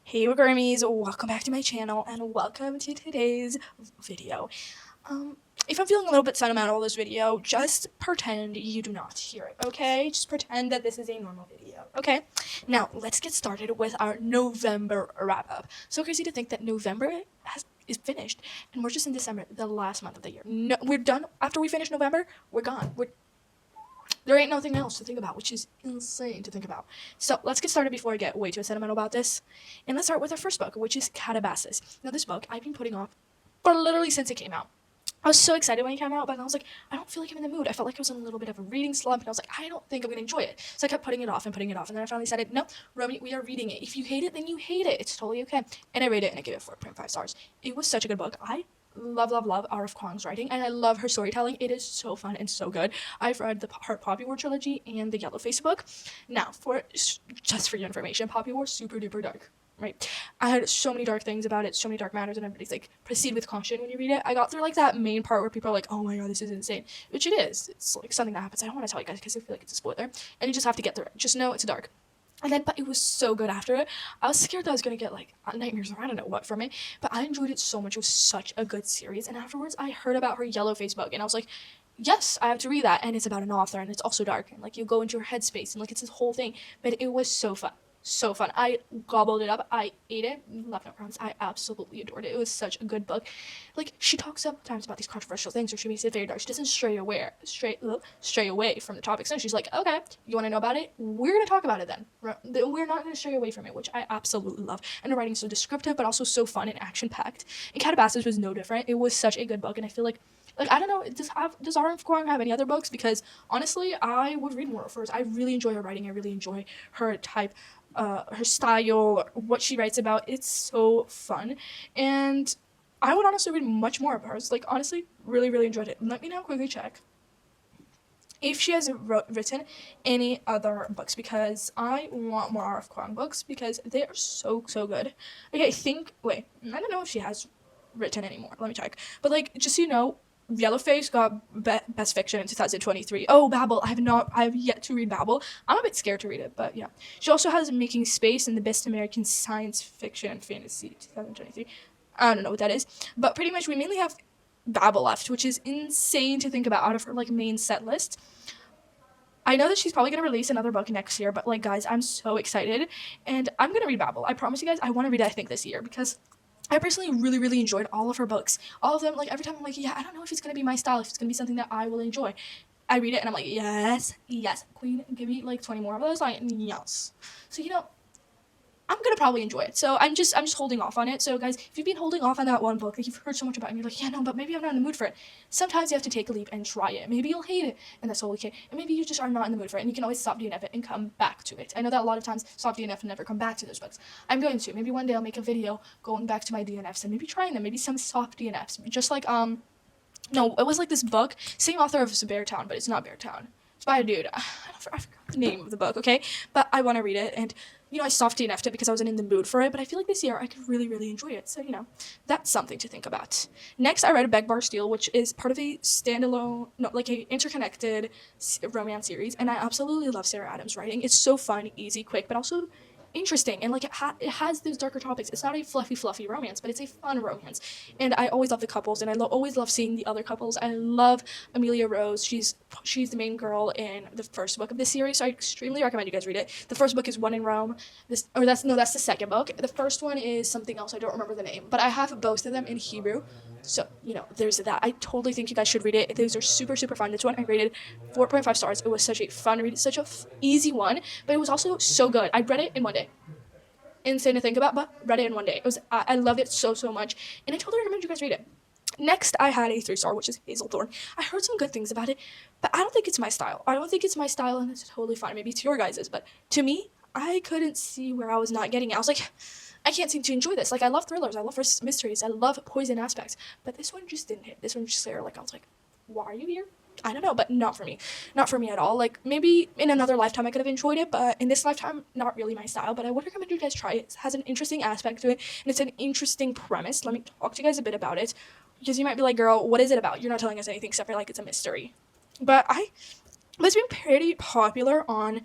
Hey Grummies, welcome back to my channel and welcome to today's video. If I'm feeling a little bit sentimental this video, just pretend you do not hear it, okay? Just pretend that this is a normal video, okay? Now, let's get started with our November wrap-up. So crazy to think that November is finished and we're just in December, the last month of the year. No, we're done. After we finish November, we're gone. There ain't nothing else to think about, which is insane to think about. So let's get started before I get way too sentimental about this. And let's start with our first book, which is Calabasas. Now this book I've been putting off for literally since it came out. I was so excited when it came out, but I was like, I don't feel like I'm in the mood. I felt like I was in a little bit of a reading slump, and I was like, I don't think I'm going to enjoy it. So I kept putting it off, and then I finally decided, no, Romy, we are reading it. If you hate it, then you hate it. It's totally okay. And I rated it, and I gave it 4.5 stars. It was such a good book. I love R.F. Kuang's writing, and I love her storytelling. It is so fun and so good. I've read the Heart Poppy War trilogy and the Yellowface book. Now, just for your information, Poppy War super duper dark. Right, I had so many dark things about it, so many dark matters, and everybody's like, proceed with caution when you read it. I got through like that main part where people are like, oh my god, this is insane, which it is. It's like something that happens. I don't want to tell you guys because I feel like it's a spoiler, and you just have to get through it. Just know it's dark. And then, but it was so good after it. I was scared that I was gonna get like nightmares or I don't know what from it, but I enjoyed it so much. It was such a good series. And afterwards, I heard about her Yellowface book, and I was like, yes, I have to read that. And it's about an author, and it's also dark, and like you go into her headspace, and like it's this whole thing. But it was so fun. So fun. I gobbled it up. I ate it. Left no crumbs. I absolutely adored it. It was such a good book. Like she talks sometimes about these controversial things, or she makes it very dark. She doesn't stray away from the topics. No, she's like, okay, you want to know about it? We're gonna talk about it then. We're not gonna stray away from it, which I absolutely love. And the writing's so descriptive, but also so fun and action packed. And Calabasas was no different. It was such a good book, and I feel like I don't know, does R.F. Kuang have any other books? Because honestly, I would read more of hers. I really enjoy her writing. I really enjoy her type, her style, what she writes about. It's so fun, and I would honestly read much more of hers. Like honestly, really enjoyed it. Let me now quickly check if she has written any other books, because I want more R.F. Kuang books because they are so good. Okay, wait, I don't know if she has written anymore. Let me check. But like, just so you know, Yellowface got Best Fiction in 2023. Oh, Babel. I have yet to read Babel. I'm a bit scared to read it, but yeah. She also has Making Space and the Best American Science Fiction and Fantasy 2023. I don't know what that is, but pretty much we mainly have Babel left, which is insane to think about out of her like main set list. I know that she's probably going to release another book next year, but like guys, I'm so excited, and I'm going to read Babel. I promise you guys, I want to read it, I think, this year, because I personally really enjoyed all of her books. All of them, like every time I'm like, yeah, I don't know if it's gonna be my style, if it's gonna be something that I will enjoy. I read it and I'm like, yes, queen, give me like 20 more of those, like, yes. So I'm gonna probably enjoy it. So I'm just holding off on it. So guys, if you've been holding off on that one book that you've heard so much about and you're like, yeah, no, but maybe I'm not in the mood for it. Sometimes you have to take a leap and try it. Maybe you'll hate it, and that's totally okay. And maybe you just are not in the mood for it, and you can always stop DNF it and come back to it. I know that a lot of times stop DNF and never come back to those books. I'm going to. Maybe one day I'll make a video going back to my DNFs and maybe trying them. Maybe some soft DNFs. Just like no, it was like this book, same author of Beartown, but it's not Beartown. It's by a dude. I forgot the name of the book, okay? But I want to read it, and I soft DNF'd it because I wasn't in the mood for it, but I feel like this year I could really enjoy it. So, that's something to think about. Next, I read Beg Bar Steal, which is part of a standalone, no, like a interconnected romance series, and I absolutely love Sarah Adams' writing. It's so fun, easy, quick, but also interesting, and like it has those darker topics. It's not a fluffy romance, but it's a fun romance, and I always love the couples, and I always love seeing the other couples. I love Amelia Rose. She's the main girl in the first book of this series, so I extremely recommend you guys read it. The first book is One in Rome. That's the second book. The first one is something else. I don't remember the name, but I have both of them in Hebrew. So, there's that. I totally think you guys should read it. Those are super fun. This one I rated 4.5 stars. It was such a fun read. It's such a easy one, but it was also so good. I read it in one day. Insane to think about, but read it in one day. It was I loved it so much, and I totally recommend you guys read it. Next, I had a 3-star, which is Hazelthorn. I heard some good things about it, but I don't think it's my style. And it's totally fine. Maybe it's your guys's, but to me, I couldn't see where I was not getting it. I was like, I can't seem to enjoy this. Like, I love thrillers, I love mysteries, I love poison aspects, but this one just didn't hit. This one just there, like, I was like, why are you here? I don't know, but not for me. Not for me at all. Like, maybe in another lifetime I could have enjoyed it, but in this lifetime, not really my style. But I would recommend you guys try it. It has an interesting aspect to it, and it's an interesting premise. Let me talk to you guys a bit about it, because you might be like, girl, what is it about? You're not telling us anything except for, like, it's a mystery. But it's been pretty popular on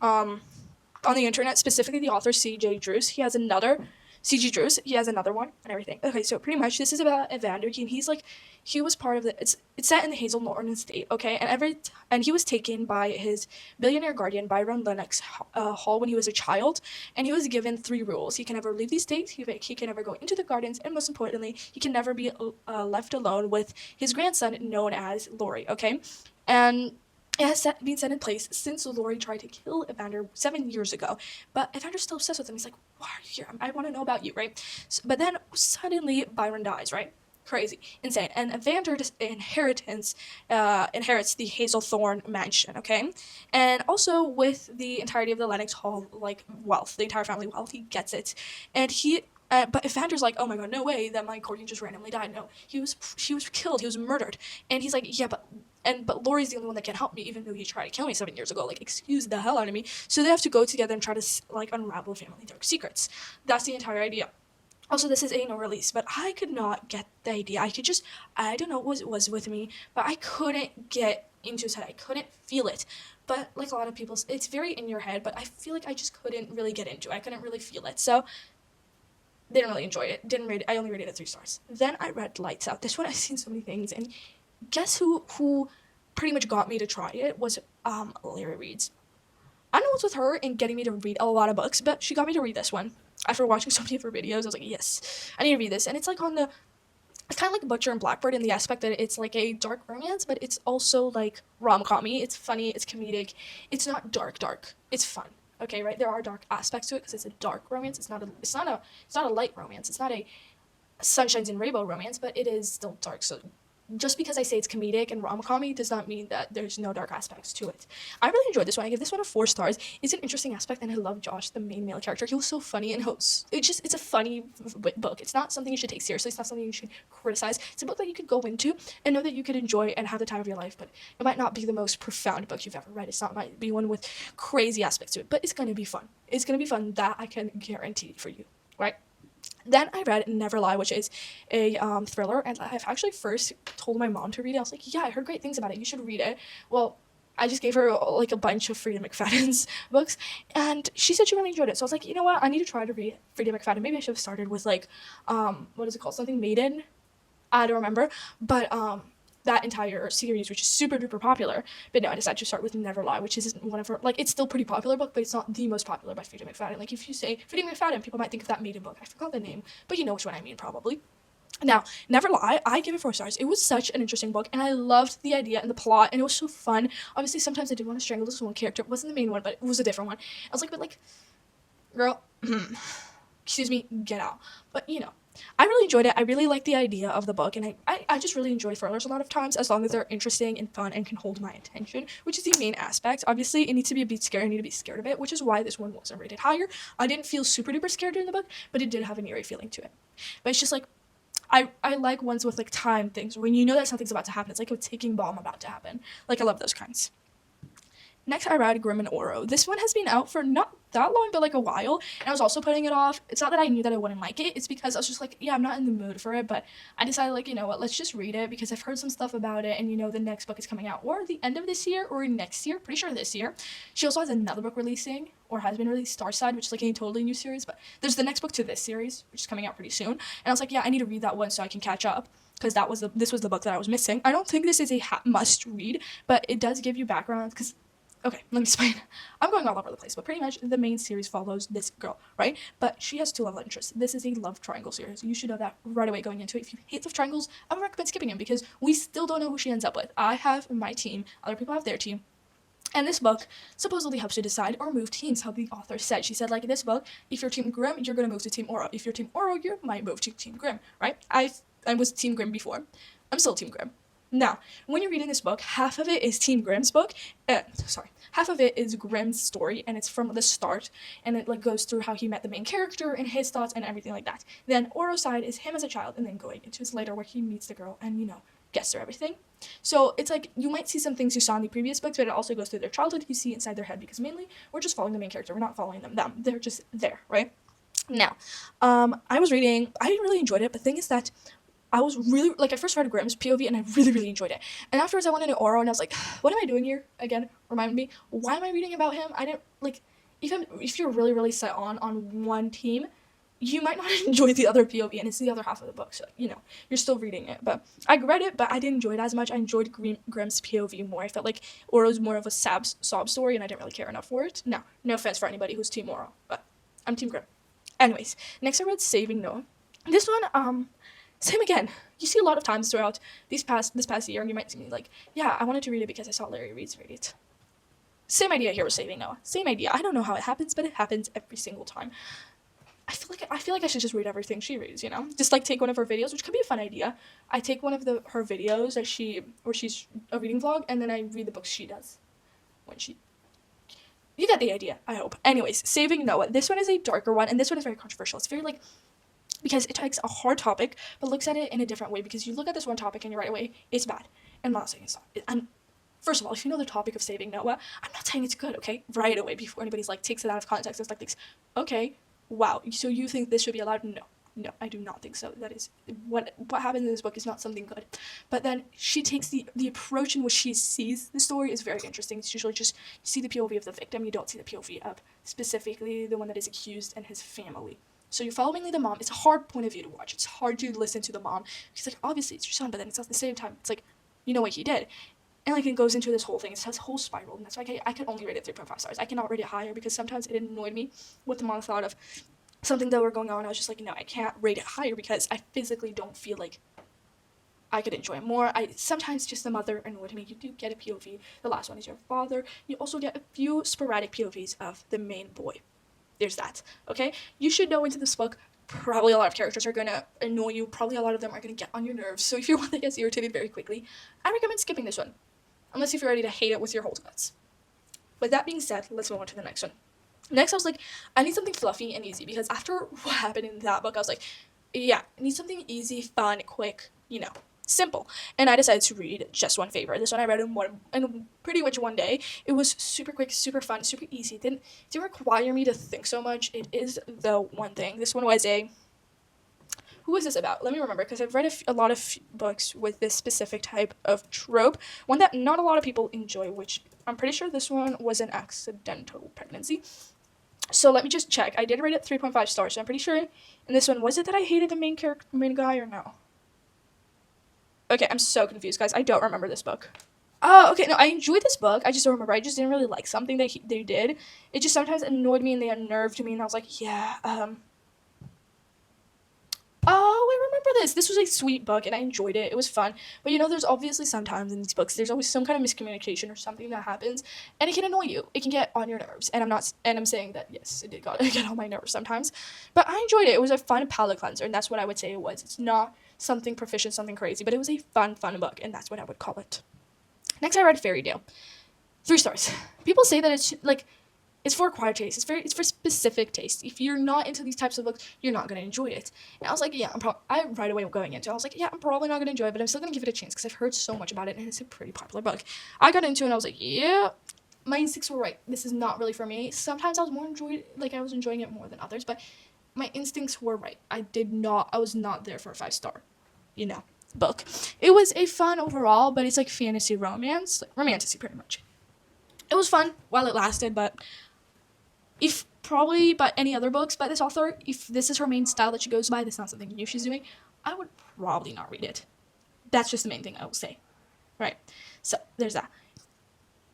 the internet, specifically the author C.J. Drews. He has another C.G. Drews, he has another one and everything. Okay, so pretty much this is about Evander Keen. He was part of the, it's set in the Hazel Norton estate, okay, and he was taken by his billionaire guardian Byron Lennox Hall when he was a child, and he was given 3 rules. He can never leave the estate, he can never go into the gardens, and most importantly, he can never be left alone with his grandson known as Laurie, okay, and it has been set in place since Laurie tried to kill Evander 7 years ago, but Evander's still obsessed with him. He's like, why are you here? I want to know about you, right? So, but then suddenly Byron dies, right? Crazy, insane, and Evander inherits the Hazelthorne mansion, okay, and also with the entirety of the Lennox Hall like wealth, the entire family wealth, he gets it, and he. But Evander's like, oh my god, no way that my guardian just randomly died. No, he was killed, he was murdered, and he's like, yeah, but Laurie's the only one that can help me, even though he tried to kill me 7 years ago. Like, excuse the hell out of me. So they have to go together and try to like unravel family dark secrets. That's the entire idea. Also, this is a no release, but I could not get the idea. I don't know what it was with me, but I couldn't get into his head. I couldn't feel it. But like a lot of people, it's very in your head, but I feel like I just couldn't really get into it. I couldn't really feel it. So didn't really enjoy it. Didn't rate it. I only rated it 3 stars. Then I read Lights Out. This one, I've seen so many things, and guess who pretty much got me to try it was Lyra Reads. I don't know what's with her in getting me to read a lot of books, but she got me to read this one. After watching so many of her videos, I was like, yes, I need to read this. And it's like it's kind of like Butcher and Blackbird in the aspect that it's like a dark romance, but it's also like rom-com-y. It's funny, it's comedic. It's not dark. It's fun. Okay, right? There are dark aspects to it because it's a dark romance. It's not a light romance. It's not a sunshines and rainbow romance, but it is still dark. So just because I say it's comedic and rom-com-y does not mean that there's no dark aspects to it. I really enjoyed this one. I give this one a 4 stars. It's an interesting aspect, and I love Josh, the main male character. He was so funny, and it's a funny book. It's not something you should take seriously. It's not something you should criticize. It's a book that you could go into and know that you could enjoy and have the time of your life, but it might not be the most profound book you've ever read. Might be one with crazy aspects to it, but it's going to be fun. It's going to be fun. That I can guarantee for you, right? Then I read Never Lie, which is a thriller, and I've actually first told my mom to read it. I was like, yeah, I heard great things about it. You should read it. Well, I just gave her like a bunch of Frida McFadden's books, and she said she really enjoyed it. So I was like, you know what? I need to try to read Frida McFadden. Maybe I should have started with like, what is it called? Something Maiden? I don't remember. But that entire series, which is super duper popular. But no, I decided to start with Never Lie, which isn't one of her, like, it's still a pretty popular book, but it's not the most popular by Frida McFadden. Like, if you say Frida McFadden, people might think of that Maiden book. I forgot the name, but you know which one I mean, probably. Now, Never Lie, I give it 4 stars. It was such an interesting book, and I loved the idea and the plot, and it was so fun. Obviously, sometimes I did want to strangle this one character. It wasn't the main one, but it was a different one. I was like, but like, girl, excuse me, get out. But, you know, I really enjoyed it. I really liked the idea of the book, and I just really enjoy thrillers a lot of times, as long as they're interesting and fun and can hold my attention, which is the main aspect. Obviously, it needs to be a bit scary. I need to be scared of it, which is why this one wasn't rated higher. I didn't feel super duper scared in the book, but it did have an eerie feeling to it. But it's just like, I like ones with like time things, when you know that something's about to happen. It's like a ticking bomb about to happen. Like, I love those kinds. Next, I read Grim and Oro. This one has been out for not that long, but like a while, and I was also putting it off. It's not that I knew that I wouldn't like it, it's because I was just like, yeah, I'm not in the mood for it, but I decided, like, you know what, let's just read it, because I've heard some stuff about it, and you know, the next book is coming out, or the end of this year, or next year, pretty sure this year. She also has another book releasing, or has been released, Starside, which is like a totally new series, but there's the next book to this series, which is coming out pretty soon, and I was like, yeah, I need to read that one so I can catch up, because this was the book that I was missing. I don't think this is a must read, but it does give you background, because okay, let me explain. I'm going all over the place, but pretty much the main series follows this girl, right? But she has 2 love interests. This is a love triangle series. You should know that right away going into it. If you hate love triangles, I would recommend skipping it, because we still don't know who she ends up with. I have my team, other people have their team. And this book supposedly helps you decide or move teams, how the author said. She said, like, in this book, if you're Team Grimm, you're going to move to Team Oro. If you're Team Oro, you might move to Team Grimm, right? I was Team Grimm before. I'm still Team Grimm. Now, when you're reading this book, half of it is Team Grimm's book. Half of it is Grimm's story, and it's from the start, and it like goes through how he met the main character and his thoughts and everything like that. Then Oro's side is him as a child, and then going into his later where he meets the girl and, you know, gets through everything. So it's like, you might see some things you saw in the previous books, but it also goes through their childhood. You see inside their head, because mainly we're just following the main character. We're not following them. They're just there, right? Now, I really enjoyed it, but the thing is that I was really, like, I first read Grimm's POV, and I really, really enjoyed it. And afterwards, I went into Oro, and I was like, what am I doing here? Again, remind me, why am I reading about him? I didn't, like, if you're really, really set on one team, you might not enjoy the other POV, and it's the other half of the book, so, you know, you're still reading it. But I read it, but I didn't enjoy it as much. I enjoyed Grimm's POV more. I felt like Oro was more of a sob story, and I didn't really care enough for it. No offense for anybody who's Team Oro, but I'm Team Grimm. Anyways, next I read Saving Noah. This one, same again. You see a lot of times throughout this past year, and you might see me like, yeah, I wanted to read it because I saw Larry Reed's read it. Same idea here with Saving Noah. Same idea. I don't know how it happens, but it happens every single time. I feel like I should just read everything she reads, you know? Just like take one of her videos, which could be a fun idea. I take one of her videos that she's a reading vlog, and then I read the books she does when she. You get the idea, I hope. Anyways, Saving Noah. This one is a darker one, and this one is very controversial. It's very, like, because it takes a hard topic, but looks at it in a different way, because you look at this one topic, and you're right away, it's bad. And I'm not saying it's not. And first of all, if you know the topic of Saving Noah, I'm not saying it's good, okay? Right away, before anybody's, like, takes it out of context, it's like, thinks, okay, wow, so you think this should be allowed? No, I do not think so. That is, what happens in this book is not something good. But then she takes the approach in which she sees the story is very interesting. It's usually just, you see the POV of the victim, you don't see the POV of specifically the one that is accused and his family. So you're following the mom. It's a hard point of view to watch. It's hard to listen to the mom. She's like, obviously it's your son, but then it's at the same time, it's like, you know what he did. And, like, it goes into this whole thing. It has a whole spiral, and that's why I could only rate it 3.5 stars. I cannot rate it higher, because sometimes it annoyed me what the mom thought of something that were going on. I was just like, no, I can't rate it higher, because I physically don't feel like I could enjoy it more. Sometimes just the mother annoyed me. You do get a POV. The last one is your father. You also get a few sporadic POVs of the main boy. There's that, okay? You should know into this book, probably a lot of characters are going to annoy you. Probably a lot of them are going to get on your nerves. So if you're one that gets irritated very quickly, I recommend skipping this one, unless if you're ready to hate it with your whole guts. With that being said, let's move on to the next one. Next, I was like, I need something fluffy and easy, because after what happened in that book, I was like, yeah, I need something easy, fun, quick, you know, simple. And I decided to read Just One Favor. This one I read in pretty much one day. It was super quick, super fun, super easy. It didn't require me to think so much. It is the one thing. This one was who was this about? Let me remember, because I've read a lot of books with this specific type of trope, one that not a lot of people enjoy, which I'm pretty sure this one was an accidental pregnancy. So let me just check. I did rate it 3.5 stars, so I'm pretty sure in this one, was it that I hated the main guy, or no? Okay, I'm so confused, guys. I don't remember this book. Oh, okay, no, I enjoyed this book. I just don't remember. I just didn't really like something that they did. It just sometimes annoyed me, and they unnerved me, and I was like, yeah, oh, I remember this. This was a sweet book, and I enjoyed it. It was fun. But, you know, there's obviously sometimes in these books, there's always some kind of miscommunication or something that happens, and it can annoy you. It can get on your nerves. And I'm saying that, yes, it did get on my nerves sometimes. But I enjoyed it. It was a fun palate cleanser, and that's what I would say it was. It's not something proficient, something crazy, but it was a fun book, and that's what I would call it. Next, I read Fairy Tale. 3 stars. People say that it's, like, it's for acquired taste. It's for specific taste. If you're not into these types of books, you're not going to enjoy it. And I was like, yeah, I right away going into it, I was like, yeah, I'm probably not going to enjoy it, but I'm still going to give it a chance, because I've heard so much about it, and it's a pretty popular book. I got into it, and I was like, yeah, my instincts were right. This is not really for me. Sometimes I was enjoying it more than others, but my instincts were right. I was not there for a 5-star, you know, book. It was a fun overall, but it's like fantasy romance, like romantasy pretty much. It was fun while it lasted, but if probably by any other books by this author, if this is her main style that she goes by, this is not something new she's doing, I would probably not read it. That's just the main thing I will say. Right. So there's that.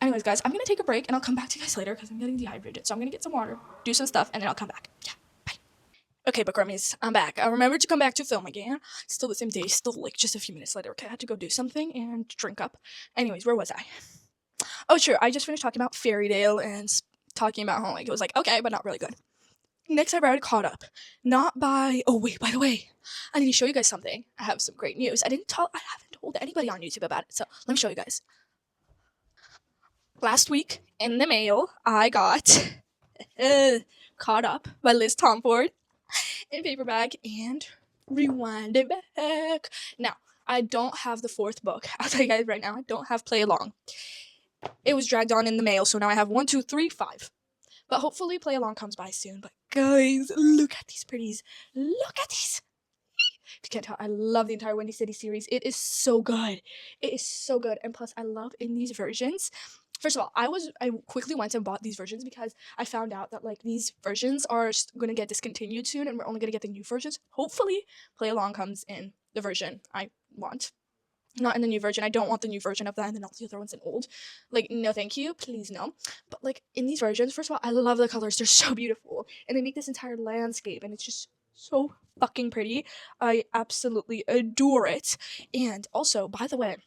Anyways, guys, I'm going to take a break, and I'll come back to you guys later, because I'm getting dehydrated. So I'm going to get some water, do some stuff, and then I'll come back. Yeah, bye. Okay, book rummies, I'm back. I remembered to come back to film again. Still the same day, still like just a few minutes later. Okay, I had to go do something and drink up. Anyways, where was I? Oh, sure, I just finished talking about Fairy Tale and talking about how, like, it was like, okay, but not really good. Next, I read Caught Up. Oh, wait, by the way, I need to show you guys something. I have some great news. I haven't told anybody on YouTube about it, so let me show you guys. Last week, in the mail, I got Caught Up by Liz Tomford in paperback, and rewind it back. Now, I don't have the 4th book. I'll tell you guys right now, I don't have Play Along. It was dragged on in the mail, so now I have 1, 2, 3, 5. But hopefully Play Along comes by soon. But guys, look at these pretties. Look at these. If you can't tell, I love the entire Windy City series. It is so good. It is so good. And plus, I love in these versions First of all, I quickly went and bought these versions because I found out that like these versions are gonna get discontinued soon, and we're only gonna get the new versions. Hopefully, Play Along comes in the version I want, not in the new version. I don't want the new version of that, and then all the other ones in old. Like, no, thank you, please no. But like in these versions, first of all, I love the colors. They're so beautiful, and they make this entire landscape, and it's just so fucking pretty. I absolutely adore it. And also, by the way,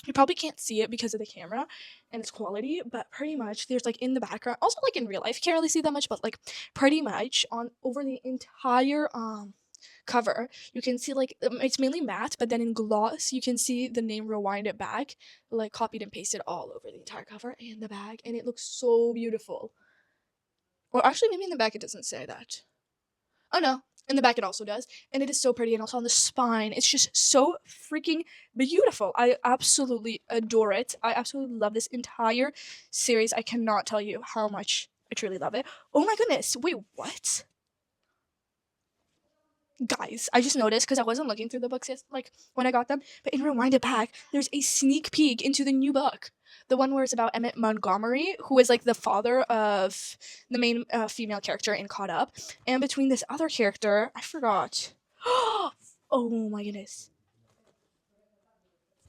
you probably can't see it because of the camera and its quality, but pretty much there's like in the background, also like in real life, you can't really see that much, but like pretty much on over the entire cover, you can see like it's mainly matte, but then in gloss you can see the name Rewind It Back, like copied and pasted all over the entire cover and the bag, and it looks so beautiful. Or actually, maybe in the back it doesn't say that. Oh no, in the back it also does, and it is so pretty, and also on the spine, it's just so freaking beautiful. I absolutely adore it. I absolutely love this entire series. I cannot tell you how much I truly love it. Oh my goodness, wait, what? Guys, I just noticed because I wasn't looking through the books yet, like when I got them, but in Rewind It Back, there's a sneak peek into the new book. The one where it's about Emmett Montgomery, who is like the father of the main female character in Caught Up, and between this other character, I forgot. Oh my goodness.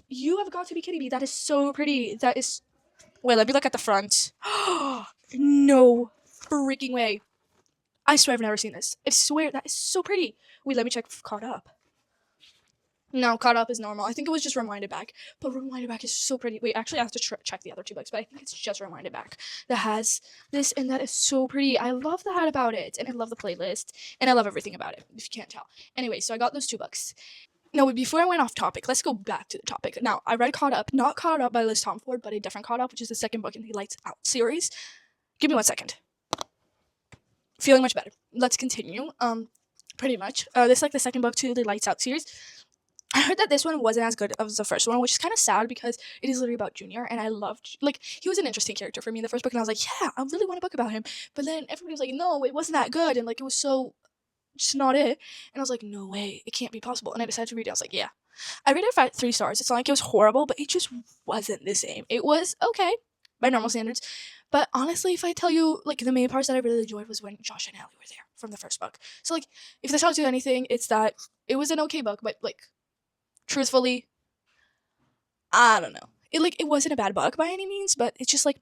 You have got to be kidding me. That is so pretty. That is. Wait, let me look at the front. No freaking way. I swear I've never seen this. I swear, that is so pretty. Wait, let me check Caught Up. No, Caught Up is normal. I think it was just Rewind It Back. But Rewind It Back is so pretty. Wait, actually, I have to check the other two books, but I think it's just Rewind It Back that has this, and that is so pretty. I love the hat about it, and I love the playlist, and I love everything about it, if you can't tell. Anyway, so I got those two books. No, before I went off topic, let's go back to the topic. Now, I read Caught Up, not Caught Up by Liz Tomford, but a different Caught Up, which is the second book in the Lights Out series. Give me 1 second. Feeling much better. Let's continue. Pretty much. This is like the second book to the Lights Out series. I heard that this one wasn't as good as the first one, which is kind of sad because it is literally about Junior, and I loved, like, he was an interesting character for me in the first book, and I was like, yeah, I really want a book about him. But then everybody was like, no, it wasn't that good, and like it was so just not it. And I was like, no way, it can't be possible. And I decided to read it. I was like, yeah. I rated it at 3 stars. It's not like it was horrible, but it just wasn't the same. It was okay by normal standards. But honestly, if I tell you, like, the main parts that I really enjoyed was when Josh and Ellie were there from the first book. So, like, if this tells you anything, it's that it was an okay book, but, like, truthfully, I don't know. It wasn't a bad book by any means, but it's just, like,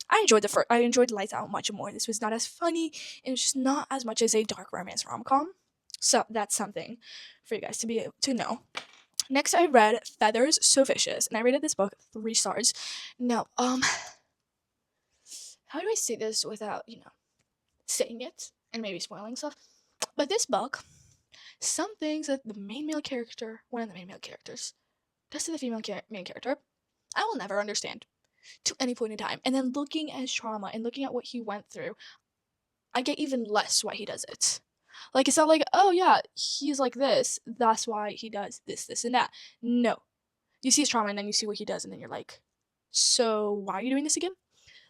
I enjoyed Lights Out much more. This was not as funny, and it's just not as much as a dark romance rom-com. So, that's something for you guys to be able to know. Next, I read Feathers So Vicious, and I rated this book 3 stars. Now, how do I say this without, saying it and maybe spoiling stuff? But this book, some things that the main male character, one of the main male characters, does to the female main character, I will never understand to any point in time. And then looking at his trauma and looking at what he went through, I get even less why he does it. Like, it's not like, oh yeah, he's like this, that's why he does this, this, and that. No. You see his trauma, and then you see what he does, and then you're like, so why are you doing this again?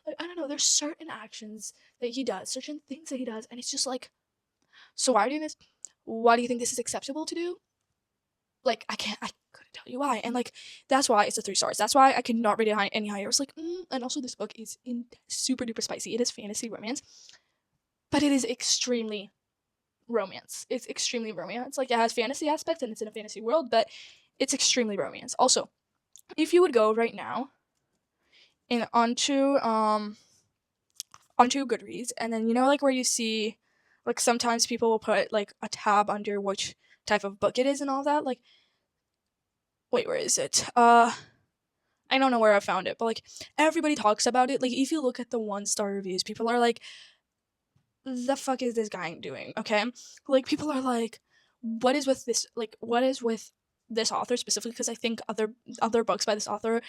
Like, I don't know, there's certain actions that he does, certain things that he does, and it's just like, so why are you doing this? Why do you think this is acceptable to do? Like, I couldn't tell you why. And like, that's why it's a 3 stars. That's why I could not rate it any higher. It's like, and also this book is super duper spicy. It is fantasy romance, but it is extremely romance. It's extremely romance. Like, it has fantasy aspects and it's in a fantasy world, but it's extremely romance. Also, if you would go right now and onto Goodreads, and then like where you see, like, sometimes people will put like a tab under which type of book it is and all that. Like, wait, where is it? I don't know where I found it, but like everybody talks about it. Like, if you look at the 1-star reviews, people are like, the fuck is this guy doing? Okay, like, people are like, what is with this? Like, what is with this author specifically? Because I think other books by this author,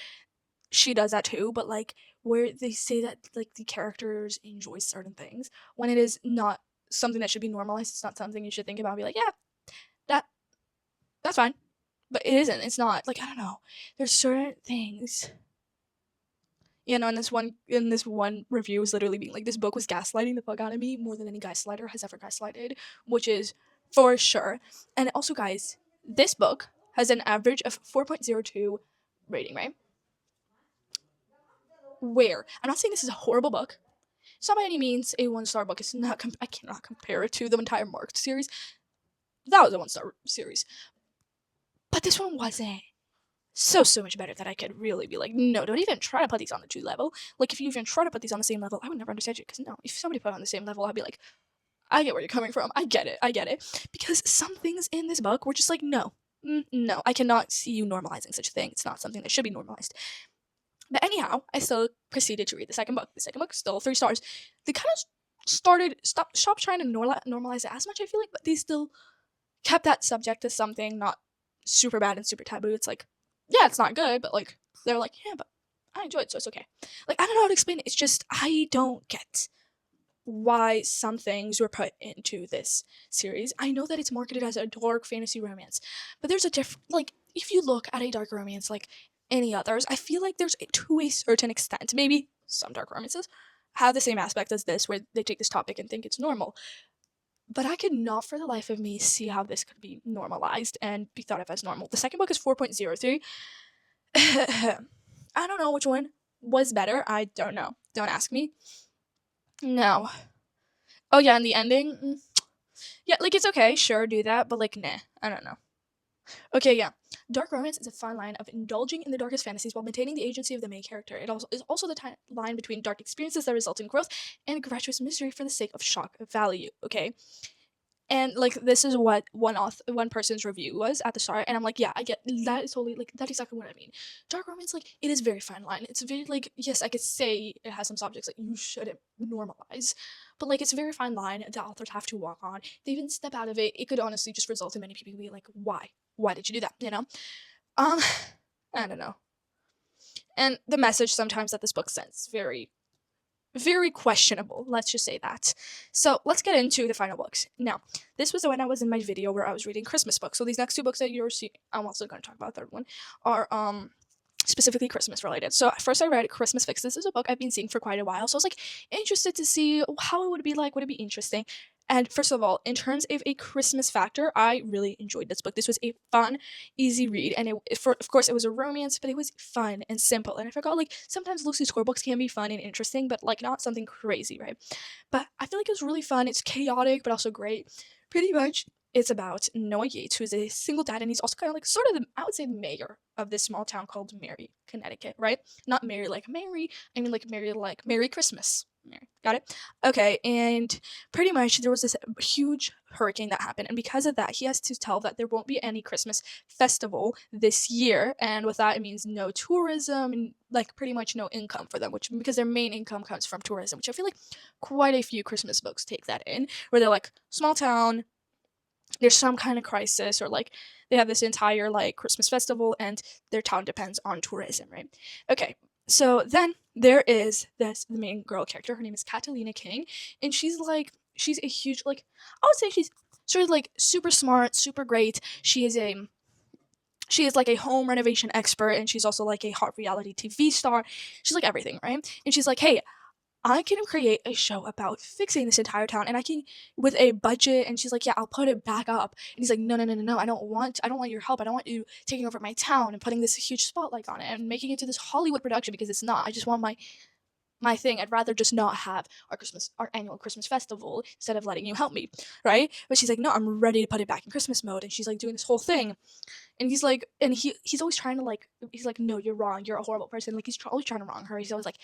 she does that too, but like where they say that like the characters enjoy certain things when it is not something that should be normalized. It's not something you should think about and be like, yeah, that's fine. But it isn't. It's not. Like, I don't know. There's certain things. And this one review is literally being like, this book was gaslighting the fuck out of me more than any gaslighter has ever gaslighted, which is for sure. And also, guys, this book has an average of 4.02 rating, right? where I'm not saying this is a horrible book. It's not by any means a 1-star book. It's not. I cannot compare it to the entire Marked series. That was a 1-star series, but this one wasn't so much better that I could really be like, no, don't even try to put these on the 2 level. Like, if you even try to put these on the same level, I would never understand you. Because no, if somebody put it on the same level, I'd be like, I get where you're coming from. I get it. Because some things in this book were just like, no, no, I cannot see you normalizing such a thing. It's not something that should be normalized. But anyhow, I still proceeded to read the second book. The second book still 3 stars. They kind of stopped trying to normalize it as much, I feel like, but they still kept that subject as something not super bad and super taboo. It's like, yeah, it's not good, but like, they're like, yeah, but I enjoy it, so it's okay. Like, I don't know how to explain it. It's just, I don't get why some things were put into this series. I know that it's marketed as a dark fantasy romance, but there's a like, if you look at a dark romance like any others, I feel like there's, to a certain extent, maybe some dark romances have the same aspect as this, where they take this topic and think it's normal. But I could not for the life of me see how this could be normalized and be thought of as normal. The second book is 4.03. I don't know which one was better. I don't know. Don't ask me. No. Oh yeah, and the ending? Yeah, like, it's okay. Sure, do that. But like, nah. I don't know. Okay, yeah. Dark romance is a fine line of indulging in the darkest fantasies while maintaining the agency of the main character. It also is also the line between dark experiences that result in growth and gratuitous misery for the sake of shock value. Okay, and like, this is what one person's review was at the start, and I'm like, yeah, I get that. Is totally like, that's exactly what I mean. Dark romance, like, it is very fine line. It's very like, yes, I could say it has some subjects that you shouldn't normalize, but like, it's a very fine line that authors have to walk on. They even step out of it. It could honestly just result in many people being like, why did you do that? You know, I don't know. And the message sometimes that this book sends, very questionable, let's just say that. So let's get into the final books. Now, this was when I was in my video where I was reading Christmas books. So these next 2 books that you're seeing, I'm also going to talk about the third one, are specifically Christmas related. So first I read Christmas Fix. This is a book I've been seeing for quite a while, so I was like interested to see how it would be like. Would it be interesting? And first of all, in terms of a Christmas factor, I really enjoyed this book. This was a fun, easy read, and of course, it was a romance, but it was fun and simple. And I forgot, like, sometimes Lucy Score books can be fun and interesting, but like, not something crazy, right? But I feel like it was really fun. It's chaotic, but also great. Pretty much, it's about Noah Yates, who is a single dad, and he's also kind of like sort of I would say, mayor of this small town called Mary, Connecticut, right? Not Mary like Mary, I mean like Merry Christmas. Mary. Got it? Okay, and pretty much there was this huge hurricane that happened, and because of that, he has to tell that there won't be any Christmas festival this year, and with that, it means no tourism and like pretty much no income for them, which because their main income comes from tourism, which I feel like quite a few Christmas books take that in, where they're like, small town, there's some kind of crisis, or like they have this entire like Christmas festival and their town depends on tourism, right? Okay, so then there is the main girl character. Her name is Catalina King, and she's a huge, like, I would say she's sort of like super smart, super great. She is like a home renovation expert, and she's also like a hot reality TV star. She's like everything, right? And she's like, hey, I can create a show about fixing this entire town, and I can, with a budget. And she's like, yeah, I'll put it back up. And he's like, no, I don't want your help. I don't want you taking over my town and putting this huge spotlight on it and making it into this Hollywood production, because it's not. I just want my thing. I'd rather just not have our annual Christmas festival instead of letting you help me, right? But she's like, no, I'm ready to put it back in Christmas mode. And she's like doing this whole thing, and he's like, and he's always trying to, like, he's like, no, you're wrong, you're a horrible person. Like, he's always trying to wrong her. He's always like,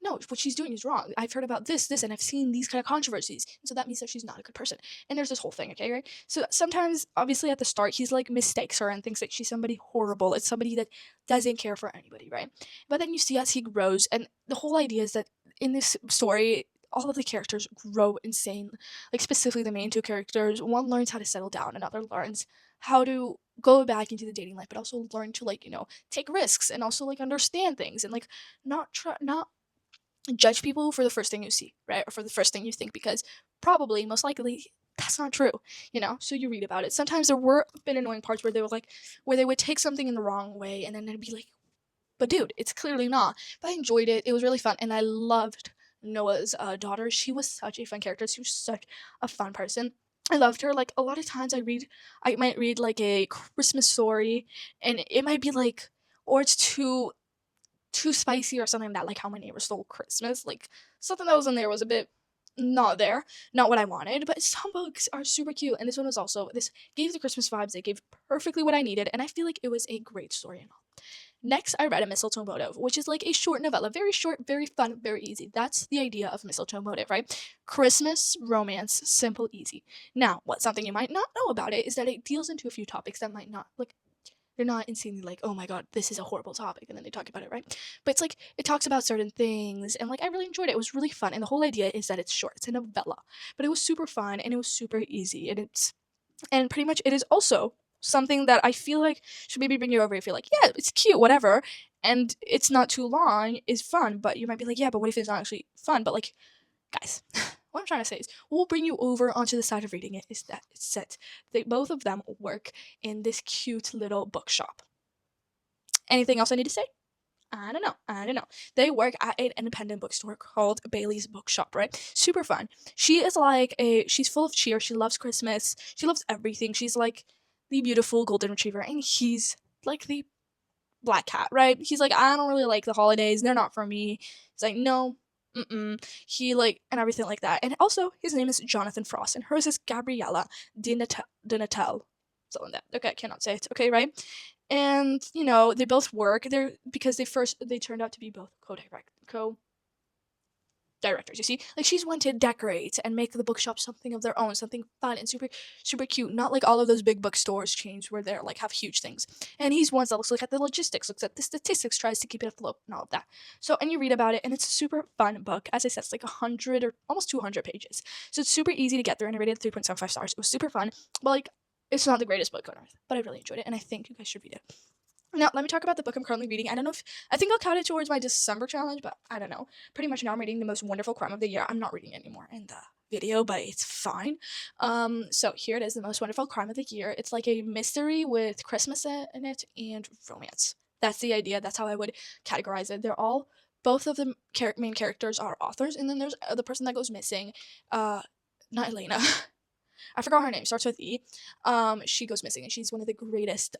no, what she's doing is wrong. I've heard about this, and I've seen these kind of controversies. And so that means that she's not a good person. And there's this whole thing, okay, right? So sometimes, obviously, at the start, he's like mistakes her and thinks that she's somebody horrible. It's somebody that doesn't care for anybody, right? But then you see as he grows, and the whole idea is that in this story, all of the characters grow insane. Like, specifically the main 2 characters, one learns how to settle down, another learns how to go back into the dating life, but also learn to, like, take risks, and also like understand things, and like not judge people for the first thing you see, right? Or for the first thing you think, because probably, most likely, that's not true, So you read about it. Sometimes there were been annoying parts where they would take something in the wrong way, and then it'd be like, but dude, it's clearly not. But I enjoyed it. It was really fun, and I loved Noah's daughter. She was such a fun character. She was such a fun person. I loved her. Like, a lot of times I might read like a Christmas story, and it might be like, or it's too too spicy or something that, like How My Neighbor Stole Christmas. Like, something that was in there was a bit not there, not what I wanted. But some books are super cute, and this one was also, this gave the Christmas vibes. It gave perfectly what I needed, and I feel like it was a great story and all. Next, I read A Mistletoe Motive, which is like a short novella. Very short, very fun, very easy. That's the idea of Mistletoe Motive, right? Christmas, romance, simple, easy. Now, what's something you might not know about it is that it deals into a few topics that might not, like, they're not insanely like, oh my god, this is a horrible topic, and then they talk about it, right? But it's like, it talks about certain things, and like, I really enjoyed it. It was really fun, and the whole idea is that it's short. It's a novella. But it was super fun, and it was super easy, and pretty much it is also something that I feel like should maybe bring you over if you're like, yeah, it's cute, whatever, and it's not too long, is fun, but you might be like, yeah, but what if it's not actually fun? But like, guys, what I'm trying to say is, what will bring you over onto the side of reading it is that it's set. They both of them work in this cute little bookshop. Anything else I need to say? I don't know. They work at an independent bookstore called Bailey's Bookshop, right? Super fun. She is like she's full of cheer. She loves Christmas. She loves everything. She's like the beautiful golden retriever, and he's like the black cat, right? He's like, I don't really like the holidays. They're not for me. He's like, no, he like, and everything like that. And also, his name is Jonathan Frost, and hers is Gabriella Dinatel. Something like that. Okay, I cannot say it. Okay, right? And you know, they both work there because they turned out to be both co-directors. You see, like, she's one to decorate and make the bookshop something of their own, something fun and super super cute, not like all of those big bookstores chains where they're like have huge things. And he's one that looks at the logistics, looks at the statistics, tries to keep it afloat and all of that. So, and you read about it, and it's a super fun book. As I said, it's like 100 or almost 200 pages, so it's super easy to get through, and I rated 3.75 stars. It was super fun, but like, it's not the greatest book on earth, but I really enjoyed it, and I think you guys should read it. Now, let me talk about the book I'm currently reading. I don't know if, I think I'll count it towards my December challenge, but I don't know. Pretty much now I'm reading The Most Wonderful Crime of the Year. I'm not reading it anymore in the video, but it's fine. So here it is, The Most Wonderful Crime of the Year. It's like a mystery with Christmas in it and romance. That's the idea. That's how I would categorize it. Both of the main characters are authors, and then there's the person that goes missing. Not Elena. I forgot her name. Starts with E. She goes missing, and she's one of the greatest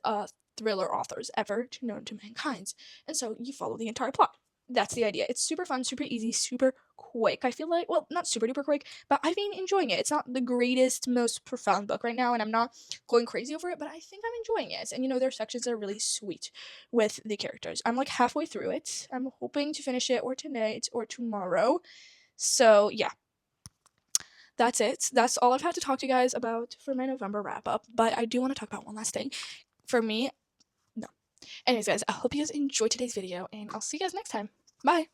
thriller authors ever known to mankind. And so you follow the entire plot. That's the idea. It's super fun, super easy, super quick. I feel like, well, not super duper quick, but I've been enjoying it. It's not the greatest, most profound book right now, and I'm not going crazy over it, but I think I'm enjoying it. And you know, there are sections that are really sweet with the characters. I'm like halfway through it. I'm hoping to finish it or tonight or tomorrow. So yeah, that's it. That's all I've had to talk to you guys about for my November wrap up. But I do want to talk about one last thing. For me, no. Anyways, guys, I hope you guys enjoyed today's video, and I'll see you guys next time. Bye.